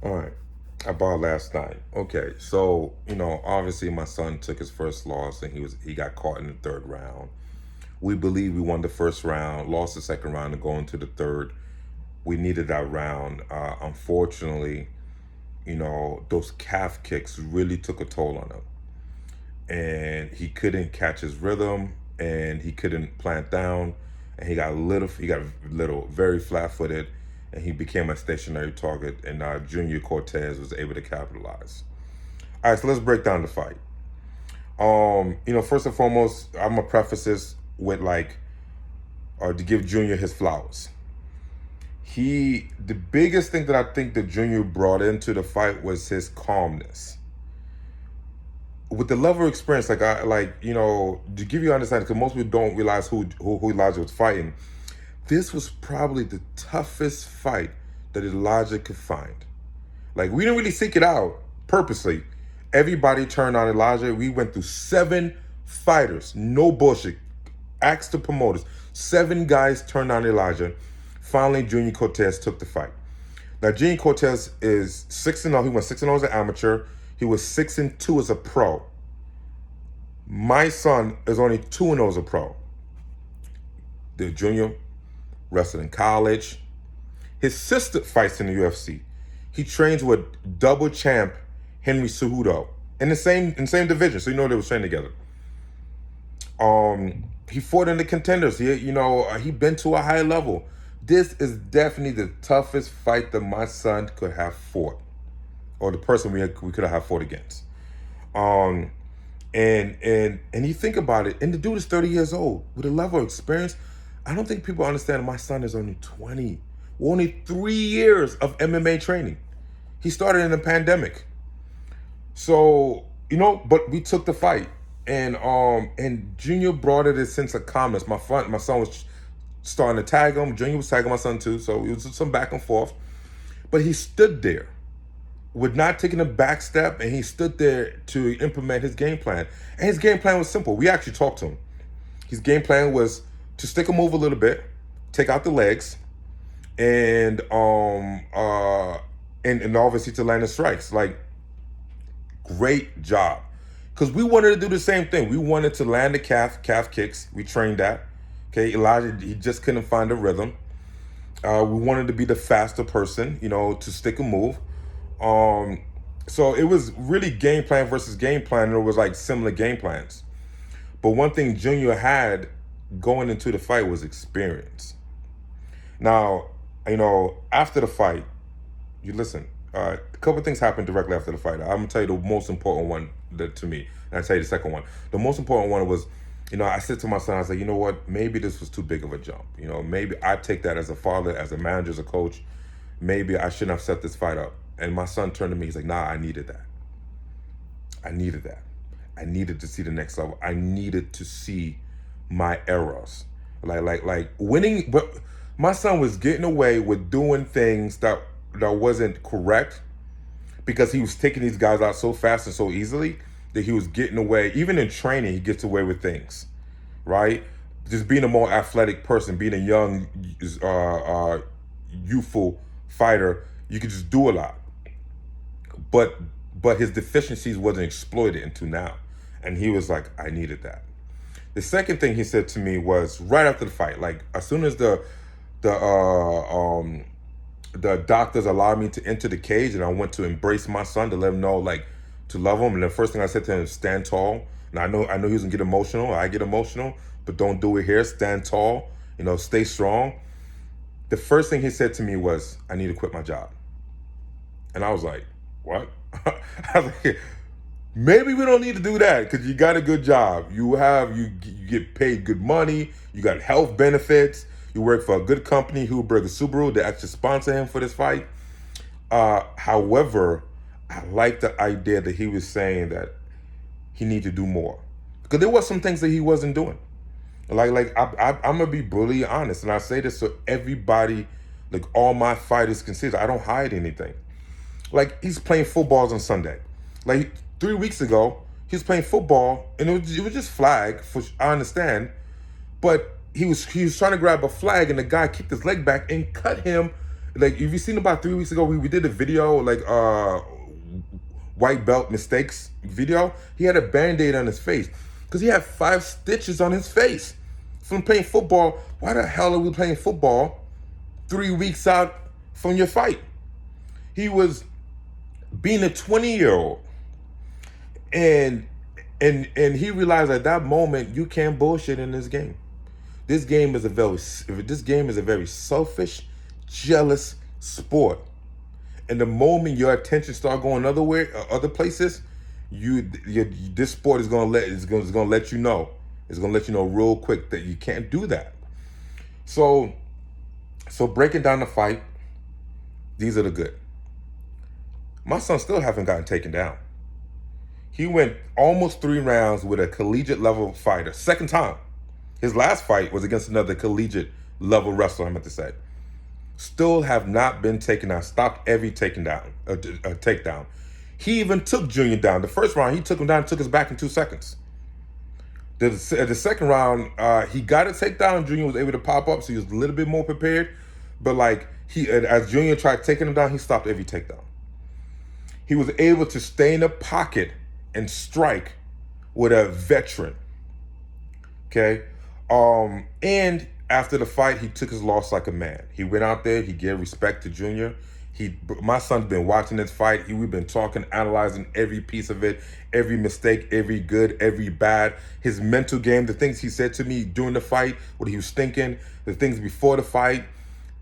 All right. I bought last night. Okay, so obviously my son took his first loss and he got caught in the third round. We believe we won the first round, lost the second round, and go into the third. We needed that round. Unfortunately, those calf kicks really took a toll on him, and he couldn't catch his rhythm, and he couldn't plant down, and he got little, very flat-footed, and he became a stationary target. And Junior Cortez was able to capitalize. All right, so let's break down the fight. First and foremost, I'm gonna preface this with to give Junior his flowers. The biggest thing that I think that Junior brought into the fight was his calmness. With the level of experience, to give you understanding, because most people don't realize who Elijah was fighting. This was probably the toughest fight that Elijah could find. Like, we didn't really seek it out purposely. Everybody turned on Elijah. We went through 7 fighters, no bullshit. Asked the promoters. 7 guys turned on Elijah. Finally, Junior Cortez took the fight. Now, Junior Cortez is 6-0. He went 6-0 as an amateur. He was 6-2 as a pro. My son is only 2-0 as a pro. The Junior wrestled in college. His sister fights in the UFC. He trains with double champ Henry Cejudo in the same division, so they were training together. He fought in the contenders. He been to a high level. This is definitely the toughest fight that my son could have fought, or the person we could have fought against. And you think about it, and the dude is 30 years old with a level of experience. I don't think people understand my son is only 20. We're only 3 years of MMA training. He started in the pandemic. So, but we took the fight. And Junior brought it a sense of calmness. My son was starting to tag him. Junior was tagging my son too. So it was some back and forth. But he stood there with not taking a back step, and he stood there to implement his game plan. And his game plan was simple. We actually talked to him. His game plan was to stick a move a little bit, take out the legs, and obviously to land the strikes. Like, great job. Because we wanted to do the same thing. We wanted to land the calf kicks. We trained that. Okay, Elijah, he just couldn't find a rhythm. We wanted to be the faster person, to stick a move. So it was really game plan versus game plan, and it was like similar game plans. But one thing Junior had going into the fight was experience. Now, after the fight, you listen. A couple of things happened directly after the fight. I'm gonna tell you the most important one to me, and I'll tell you the second one. The most important one was, I said to my son, I was like, you know what? Maybe this was too big of a jump. Maybe I take that as a father, as a manager, as a coach. Maybe I shouldn't have set this fight up. And my son turned to me. He's like, nah, I needed that. I needed that. I needed to see the next level. I needed to see my errors. Like winning, but my son was getting away with doing things that wasn't correct, because he was taking these guys out so fast and so easily that he was getting away. Even in training, he gets away with things, right? Just being a more athletic person, being a young, youthful fighter, you could just do a lot. But his deficiencies wasn't exploited until now. And he was like, I needed that. The second thing he said to me was right after the fight, like as soon as the doctors allowed me to enter the cage, and I went to embrace my son to let him know, like, to love him. And the first thing I said to him is stand tall. And I know he was gonna get emotional. I get emotional, but don't do it here. Stand tall, stay strong. The first thing he said to me was, I need to quit my job. And I was like, what? I was like, maybe we don't need to do that, because you got a good job. You get paid good money. You got health benefits. You work for a good company, Huberg Subaru, that actually sponsor him for this fight. However, I like the idea that he was saying that he need to do more, because there was some things that he wasn't doing. Like I'm gonna be brutally honest, and I say this so everybody, like all my fighters can see it. I don't hide anything. Like, he's playing footballs on Sunday. Like 3 weeks ago, he was playing football, and it was just flag. I understand, but he was trying to grab a flag, and the guy kicked his leg back and cut him Like, if you seen about 3 weeks ago, we did a video, like, white belt mistakes video. He had a band-aid on his face because he had 5 stitches on his face from playing football. Why the hell are we playing football 3 weeks out from your fight? He was being a 20-year-old, and he realized at that moment, you can't bullshit in this game. This game is a very selfish, jealous sport. And the moment your attention start going other places, this sport is gonna let you know. It's gonna let you know real quick that you can't do that. So breaking down the fight, these are the good. My son still haven't gotten taken down. He went almost 3 rounds with a collegiate level fighter. Second time. His last fight was against another collegiate level wrestler, I meant to say. Still have not been taken down. Stopped every takedown. He even took Junior down. The first round, he took him down and took his back in 2 seconds. The second round, he got a takedown. Junior was able to pop up, so he was a little bit more prepared. But like as Junior tried taking him down, he stopped every takedown. He was able to stay in the pocket and strike with a veteran. Okay, and after the fight, he took his loss like a man. He went out there, he gave respect to Junior. My son's been watching this fight. We've been talking, analyzing every piece of it, every mistake, every good, every bad. His mental game, the things he said to me during the fight, what he was thinking, the things before the fight,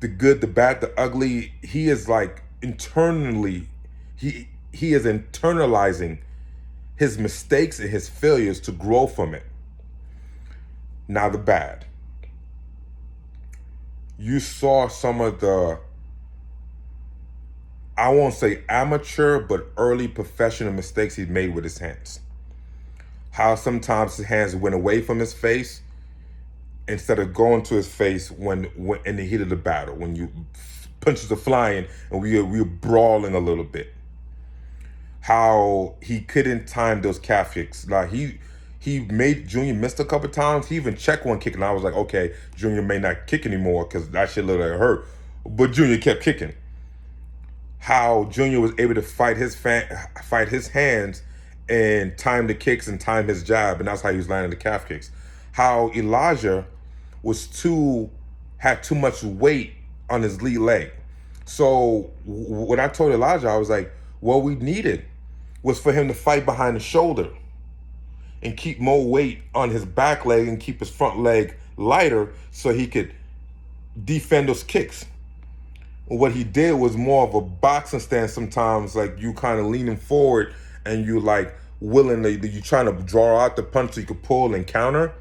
the good, the bad, the ugly. He is like internally, he is internalizing his mistakes and his failures to grow from it. Now the bad. You saw some of the, I won't say amateur, but early professional mistakes he made with his hands. How sometimes his hands went away from his face instead of going to his face when in the heat of the battle, when you punches are flying and we were brawling a little bit. How he couldn't time those calf kicks. Like he made Junior missed a couple times. He even checked one kick, and I was like, okay, Junior may not kick anymore because that shit looked like it hurt. But Junior kept kicking. How Junior was able to fight his hands and time the kicks and time his jab, and that's how he was landing the calf kicks. How Elijah had too much weight on his lead leg. So when I told Elijah, I was like, what we needed was for him to fight behind the shoulder and keep more weight on his back leg and keep his front leg lighter so he could defend those kicks. What he did was more of a boxing stance sometimes, like you kind of leaning forward and you like you trying to draw out the punch so you could pull and counter,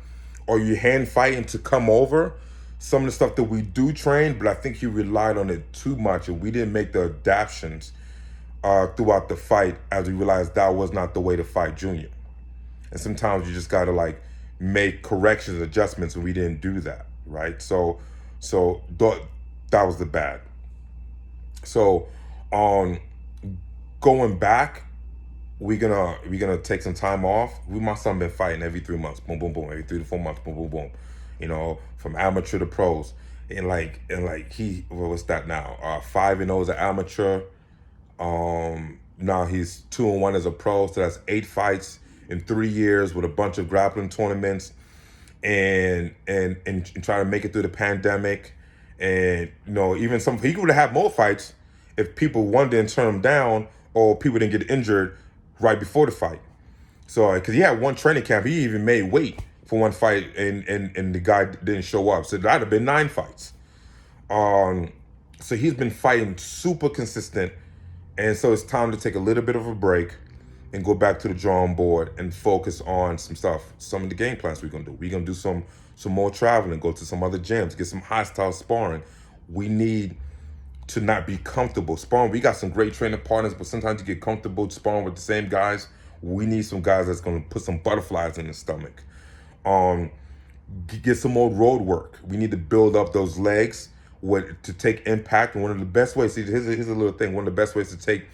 or you hand fighting to come over. Some of the stuff that we do train, but I think he relied on it too much and we didn't make the adaptations throughout the fight as we realized that was not the way to fight Junior. And sometimes you just gotta like make corrections, adjustments, and we didn't do that, right? So that was the bad. So going back, we're gonna take some time off. My son been fighting every 3 months, boom, boom, boom, every 3 to 4 months, boom, boom, boom. You know, from amateur to pros. And like what's that now? 5-0 as an amateur. Now he's 2-1 as a pro, so that's 8 fights in 3 years with a bunch of grappling tournaments, and try to make it through the pandemic. And you know, even he could have had more fights if people, one, didn't turn him down or people didn't get injured right before the fight. So because he had one training camp, he even made weight for one fight, and the guy didn't show up. So that'd have been 9 fights. So he's been fighting super consistent. And so it's time to take a little bit of a break and go back to the drawing board and focus on some stuff. Some of the game plans we're gonna do. We're gonna do some more traveling, go to some other gyms, get some hostile sparring. We need to not be comfortable sparring. We got some great training partners, but sometimes you get comfortable sparring with the same guys. We need some guys that's gonna put some butterflies in the stomach. Get some more road work. We need to build up those legs to take impact. And one of the best ways, here's a little thing, one of the best ways to take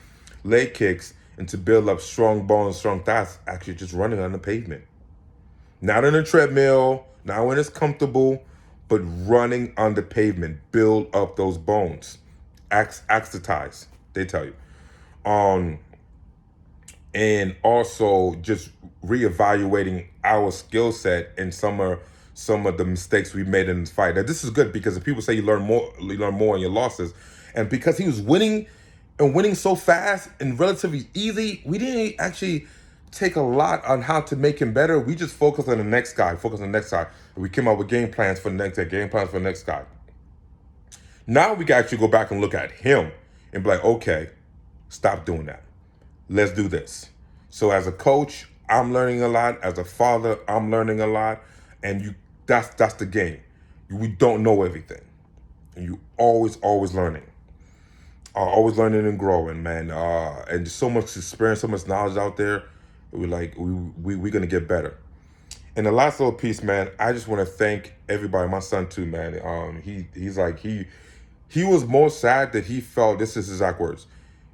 leg kicks and to build up strong bones, strong thighs, actually just running on the pavement. Not on a treadmill, not when it's comfortable, but running on the pavement. Build up those bones. axitize. They tell you. Um, and also just reevaluating our skill set and some of the mistakes we made in this fight. Now this is good because if people say you learn more in your losses, and because he was winning and winning so fast and relatively easy, we didn't actually take a lot on how to make him better. We just focused on the next guy, And we came up with game plans for the next guy. Now we can actually go back and look at him and be like, okay, stop doing that. Let's do this. So as a coach, I'm learning a lot. As a father, I'm learning a lot. And that's the game. We don't know everything. And you always learning. Always learning and growing, man. And so much experience, so much knowledge out there. We're gonna get better. And the last little piece, man, I just want to thank everybody. My son too, man. He was more sad that he felt, this is his exact words,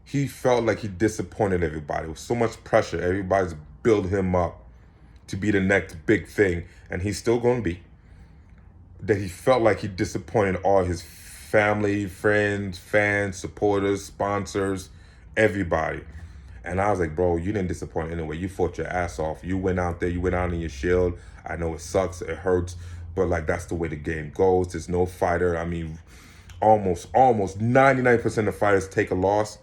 he felt like he disappointed everybody. It was so much pressure. Everybody's building him up to be the next big thing, and he's still going to be. That he felt like he disappointed all his family, friends, fans, supporters, sponsors, everybody. And I was like, bro, you didn't disappoint anyway. You fought your ass off. You went out there, you went out in your shield. I know it sucks, it hurts, but like that's the way the game goes. There's no fighter. I mean, almost 99% of fighters take a loss.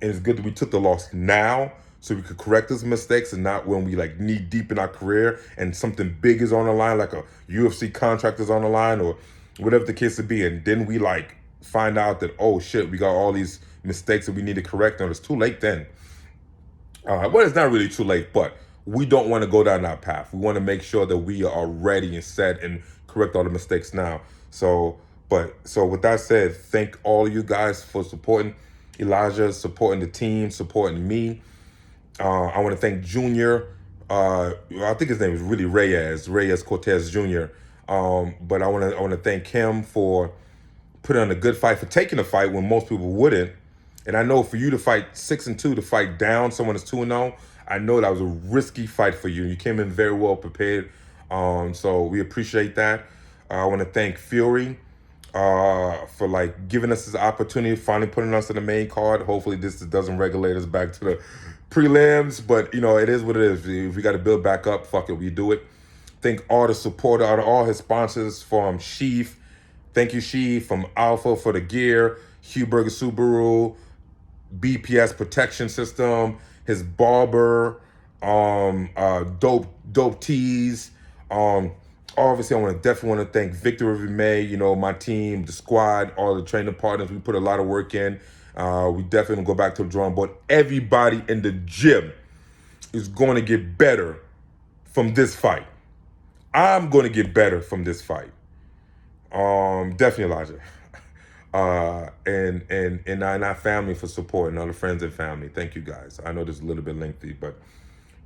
And it's good that we took the loss now so we could correct those mistakes and not when we like knee deep in our career and something big is on the line, like a UFC contract is on the line or whatever the case would be. And then we like find out that, oh shit, we got all these mistakes that we need to correct. And it's too late then. Well, it's not really too late, but we don't want to go down that path. We want to make sure that we are ready and set and correct all the mistakes now. So with that said, thank all of you guys for supporting Elijah, supporting the team, supporting me. I want to thank Junior. I think his name is really Reyes Cortez Jr. But I want to thank him for putting on a good fight, for taking a fight when most people wouldn't. And I know for you to fight 6-2, to fight down someone that's 2-0, I know that was a risky fight for you. You came in very well prepared. So we appreciate that. I want to thank Fury for like giving us this opportunity, finally putting us in the main card. Hopefully this doesn't regulate us back to the prelims, but you know, it is what it is. If we got to build back up, fuck it, we do it. Thank all the support, all his sponsors from Sheaf. Thank you, Sheaf, from Alpha for the gear, Huberger Subaru, BPS protection system, his barber, dope tees. Obviously, I definitely want to thank Victor May, you know, my team, the squad, all the training partners. We put a lot of work in. We definitely go back to the drawing board. Everybody in the gym is going to get better from this fight. I'm going to get better from this fight. Definitely Elijah. And our family for support and all the friends and family. Thank you guys. I know this is a little bit lengthy, but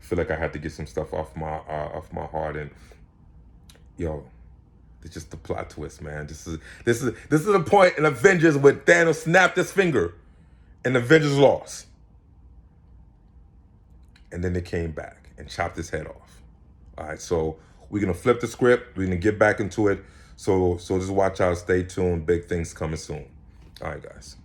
I feel like I had to get some stuff off my heart. And yo, it's just the plot twist, man. This is the point in Avengers where Thanos snapped his finger and Avengers lost. And then they came back and chopped his head off. All right, so we're gonna flip the script. We're gonna get back into it. So just watch out, stay tuned. Big things coming soon. All right, guys.